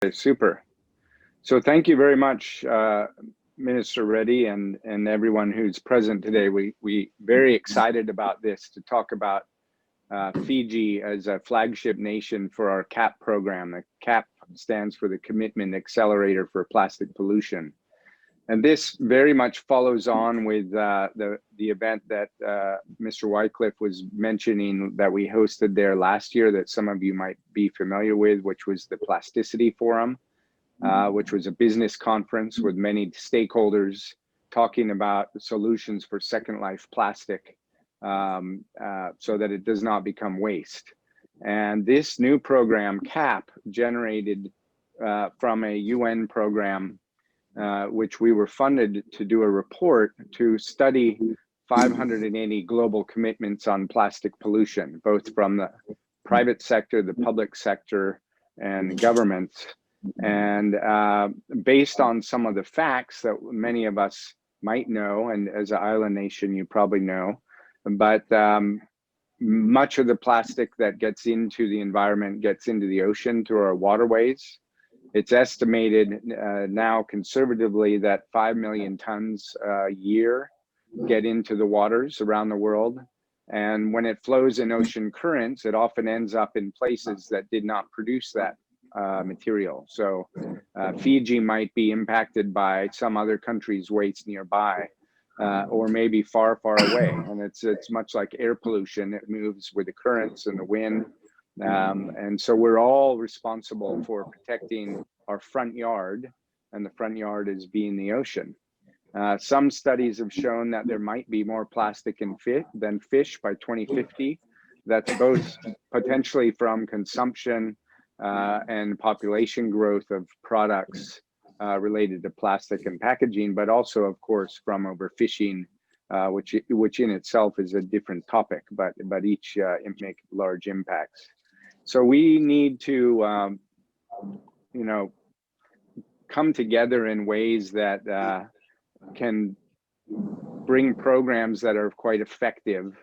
Okay, super. So thank you very much, Minister Reddy and everyone who's present today. We very excited about this to talk about Fiji as a flagship nation for our CAPP program. The CAPP stands for the Commitment Accelerator for Plastic Pollution. And this very much follows on with the event that Mr. Wycliffe was mentioning that we hosted there last year that some of you might be familiar with, which was the Plasticity Forum, which was a business conference with many stakeholders talking about solutions for second life plastic so that it does not become waste. And this new program, CAPP, generated from a UN program which we were funded to do a report to study 580 global commitments on plastic pollution, both from the private sector, the public sector, and governments. And based on some of the facts that many of us might know, and as an island nation, you probably know, but much of the plastic that gets into the environment gets into the ocean through our waterways. It's estimated now conservatively that 5 million tons a year get into the waters around the world. And when it flows in ocean currents, it often ends up in places that did not produce that material. So Fiji might be impacted by some other country's waste nearby, or maybe far, far away. And it's much like air pollution. It moves with the currents and the wind. And so we're all responsible for protecting our front yard, and the front yard is being the ocean. Some studies have shown that there might be more plastic in than fish by 2050. That's both potentially from consumption and population growth of products related to plastic and packaging, but also, of course, from overfishing, which in itself is a different topic, but each make large impacts. So we need to, come together in ways that can bring programs that are quite effective,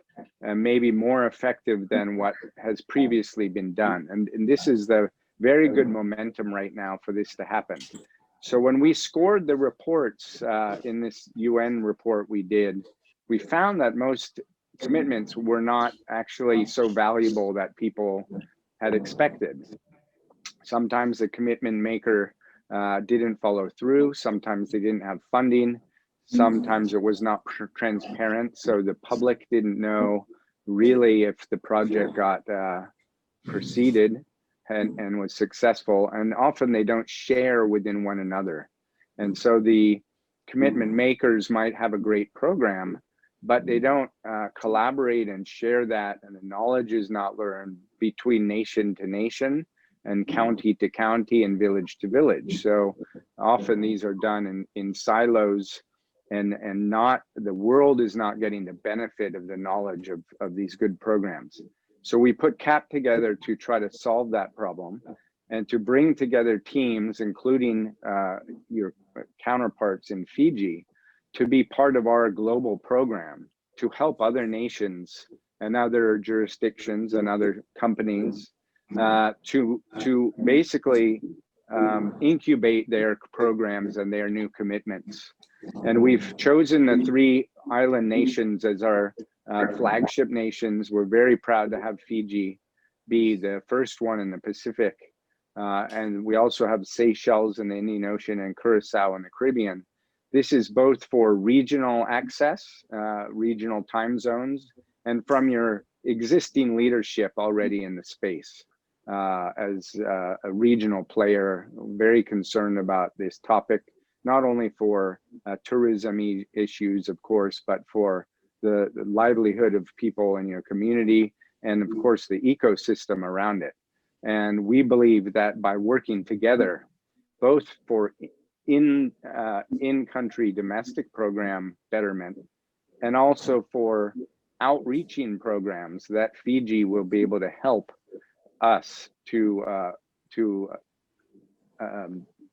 and maybe more effective than what has previously been done. And this is the very good momentum right now for this to happen. So when we scored the reports in this UN report we did, we found that most commitments were not actually so valuable that people had expected. Sometimes the commitment maker didn't follow through. Sometimes they didn't have funding. Sometimes it was not transparent. So the public didn't know really if the project got proceeded and was successful. And often they don't share within one another. And so the commitment makers might have a great program, but they don't collaborate and share that, and the knowledge is not learned between nation to nation and county to county and village to village. So often these are done in silos, and not, the world is not getting the benefit of the knowledge of these good programs. So we put CAPP together to try to solve that problem and to bring together teams, including your counterparts in Fiji, to be part of our global program to help other nations and other jurisdictions and other companies to basically incubate their programs and their new commitments. And we've chosen the 3 island nations as our flagship nations. We're very proud to have Fiji be the first one in the Pacific. And we also have Seychelles in the Indian Ocean and Curacao in the Caribbean. This is both for regional access, regional time zones, and from your existing leadership already in the space. As a regional player, very concerned about this topic, not only for tourism issues, of course, but for the livelihood of people in your community, and of course the ecosystem around it. And we believe that by working together, both for in-country domestic program betterment, and also for outreaching programs, that Fiji will be able to help us to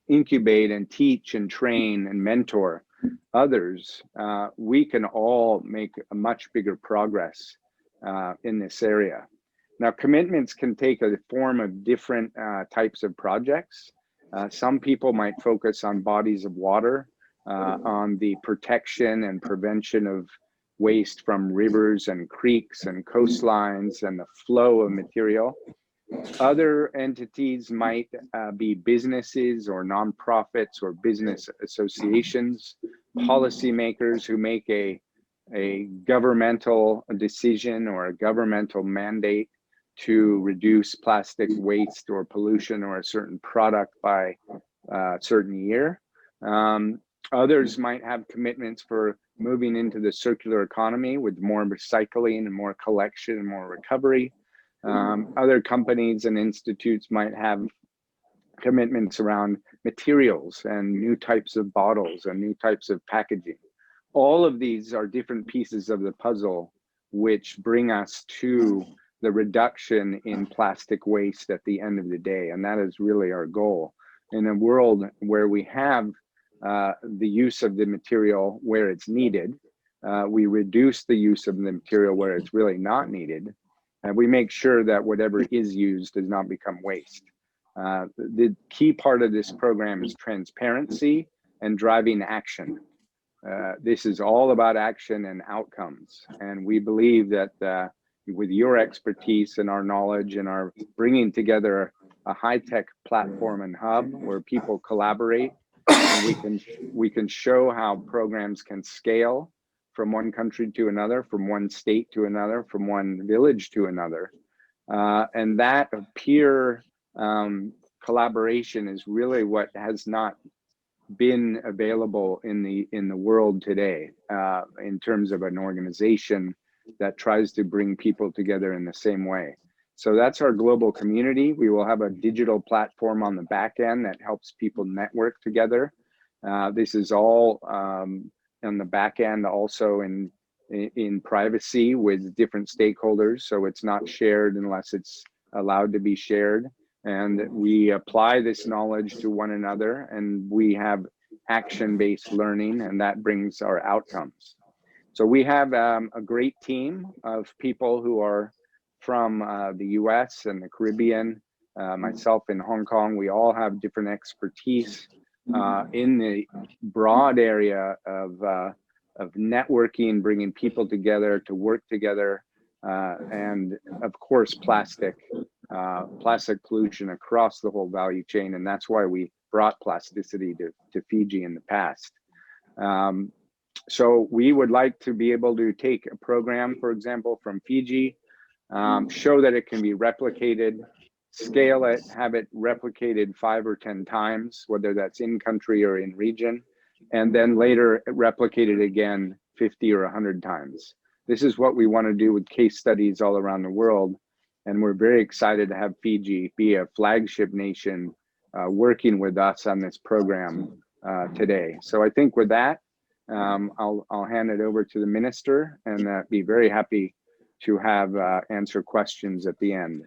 incubate and teach and train and mentor others. We can all make a much bigger progress in this area. Now, commitments can take a form of different types of projects. Some people might focus on bodies of water, on the protection and prevention of waste from rivers and creeks and coastlines and the flow of material. Other entities might be businesses or nonprofits or business associations, policymakers who make a governmental decision or a governmental mandate to reduce plastic waste or pollution or a certain product by a certain year. Others might have commitments for moving into the circular economy with more recycling and more collection and more recovery. Other companies and institutes might have commitments around materials and new types of bottles and new types of packaging. All of these are different pieces of the puzzle which bring us to the reduction in plastic waste at the end of the day. And that is really our goal. In a world where we have the use of the material where it's needed, we reduce the use of the material where it's really not needed, and we make sure that whatever is used does not become waste. The key part of this program is transparency and driving action. This is all about action and outcomes. And we believe that with your expertise and our knowledge and our bringing together a high-tech platform and hub where people collaborate, and we can show how programs can scale from one country to another, from one state to another, from one village to another. And that peer collaboration is really what has not been available in the world today, in terms of an organization that tries to bring people together in the same way. So that's our global community. We will have a digital platform on the back end that helps people network together. This is all on the back end, also in privacy with different stakeholders. So it's not shared unless it's allowed to be shared. And we apply this knowledge to one another, and we have action-based learning, and that brings our outcomes. So we have a great team of people who are from the US and the Caribbean, myself in Hong Kong. We all have different expertise in the broad area of networking, bringing people together to work together, and of course, plastic pollution across the whole value chain. And that's why we brought plasticity to Fiji in the past. So we would like to be able to take a program, for example, from Fiji, show that it can be replicated, scale it, have it replicated 5 or 10 times, whether that's in country or in region, and then later replicate it again 50 or 100 times. This is what we want to do with case studies all around the world. And we're very excited to have Fiji be a flagship nation working with us on this program today. So I think with that, I'll hand it over to the minister and be very happy to have answer questions at the end.